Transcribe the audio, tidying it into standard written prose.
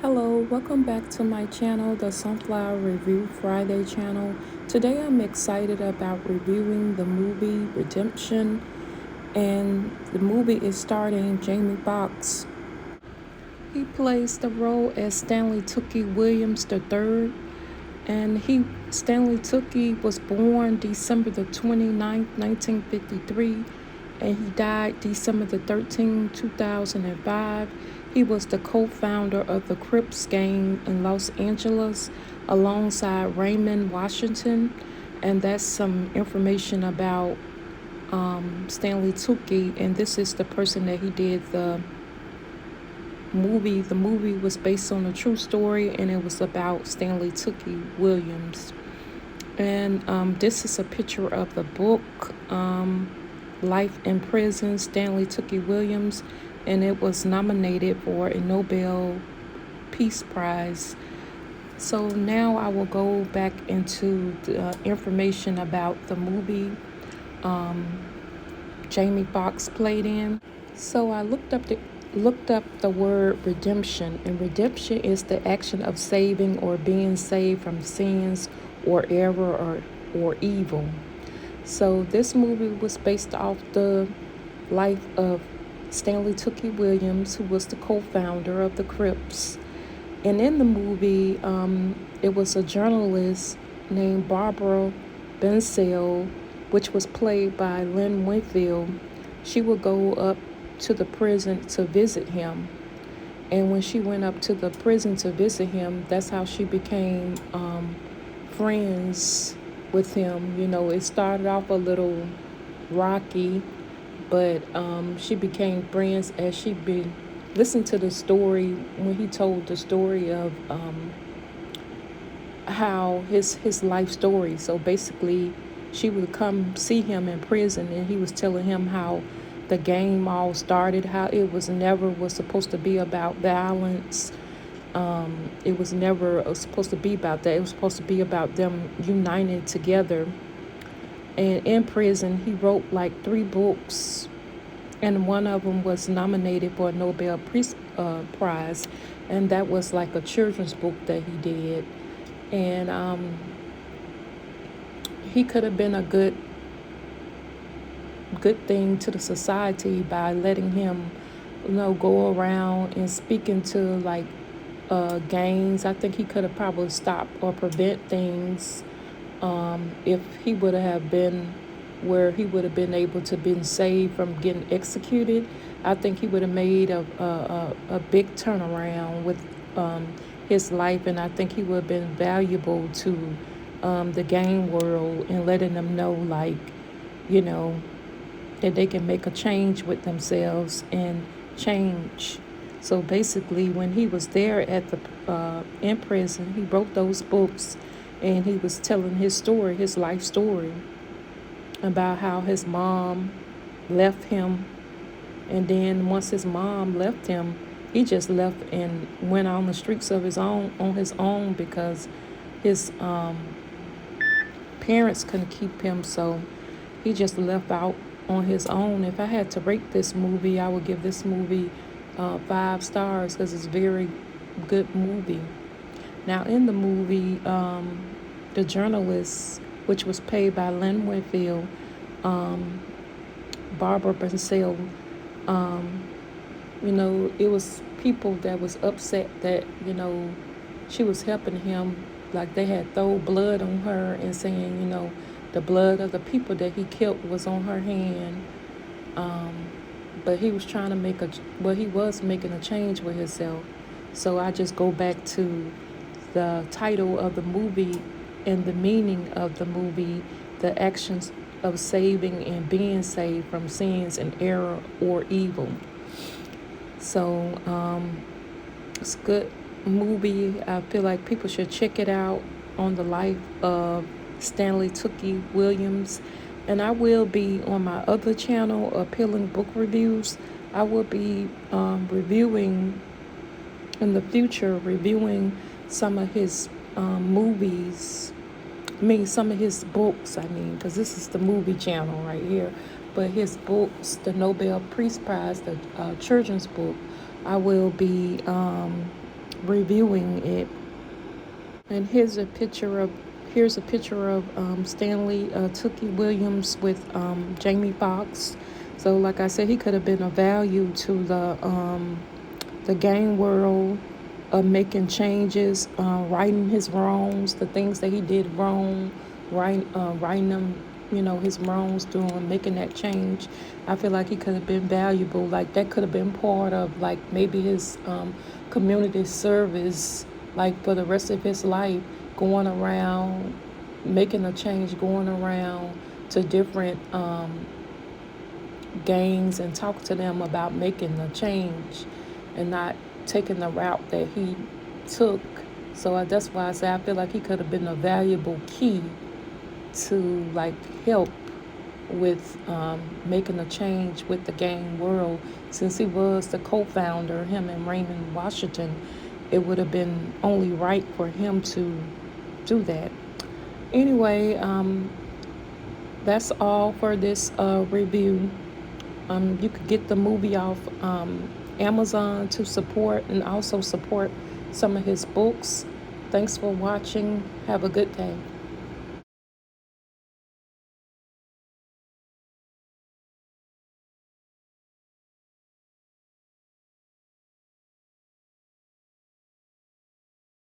Hello, welcome back to my channel, the Sunflower Review Friday channel. Today I'm excited about reviewing the movie Redemption, and the movie is starring Jamie Foxx. He plays the role as Stanley Tuki Williams III, and Stanley Tuki was born December the 29th, 1953, and he died December the 13th, 2005. He was the co-founder of the Crips gang in Los Angeles alongside Raymond Washington, and that's some information about Stanley Tuki, and this is the person that he did the movie. The movie was based on a true story, and it was about Stanley Tuki Williams. And this is a picture of the book, Life in Prison, Stanley Tuki Williams, and it was nominated for a Nobel Peace Prize. So now I will go back into the information about the movie Jamie Foxx played in. So I looked up the word redemption, and redemption is the action of saving or being saved from sins or error or evil. So this movie was based off the life of Stanley Tuki Williams, who was the co-founder of the Crips. And in the movie, it was a journalist named Barbara Bensell, which was played by Lynn Winfield. She would go up to the prison to visit him. And when she went up to the prison to visit him, that's how she became friends with him. You know, it started off a little rocky, but she became friends as she listened to the story when he told the story of how his life story. So basically, she would come see him in prison, and he was telling him how the game all started, how it was supposed to be about violence. It was never supposed to be about that. It was supposed to be about them united together. And in prison, he wrote like 3 books, and one of them was nominated for a Nobel Prize, and that was like a children's book that he did. And he could have been a good thing to the society by letting him, go around and speaking to like gangs. I think he could have probably stopped or prevent things if he would have been where he would have been able to been saved from getting executed. I think he would have made a big turnaround with his life, and I think he would have been valuable to the gang world and letting them know, like, that they can make a change with themselves and change. So basically, when he was there at the in prison, he wrote those books, and he was telling his story, his life story, about how his mom left him, and then once his mom left him, he just left and went on the streets of his own because his parents couldn't keep him, so he just left out on his own. If I had to rate this movie, I would give this movie 5 stars because it's a very good movie. Now in the movie, the journalist, which was played by Lynn Winfield, Barbara Bensell, it was people that was upset that, she was helping him, like they had throw blood on her and saying, the blood of the people that he killed was on her hand. But he was trying to he was making a change with himself. So I just go back to the title of the movie and the meaning of the movie, the actions of saving and being saved from sins and error or evil. So it's a good movie. I feel like people should check it out on the life of Stanley Tuki Williams. And I will be on my other channel, Appealing Book Reviews. I will be reviewing in the future, some of his movies. Some of his books, because this is the movie channel right here. But his books, the Nobel Peace Prize, the children's book, I will be reviewing it. And here's a picture of Stanley Tuki Williams with Jamie Foxx. So like I said, he could have been of value to the game world of making changes, righting his wrongs, the things that he did wrong, righting them, his wrongs, making that change. I feel like he could have been valuable. Like that could have been part of like maybe his community service, like for the rest of his life, going around, making a change, going around to different gangs and talk to them about making a change and not taking the route that he took. So that's why I say I feel like he could have been a valuable key to like help with making a change with the gang world. Since he was the co-founder, him and Raymond Washington, it would have been only right for him to do that. Anyway, that's all for this review. You could get the movie off Amazon to support and also support some of his books. Thanks for watching. Have a good day.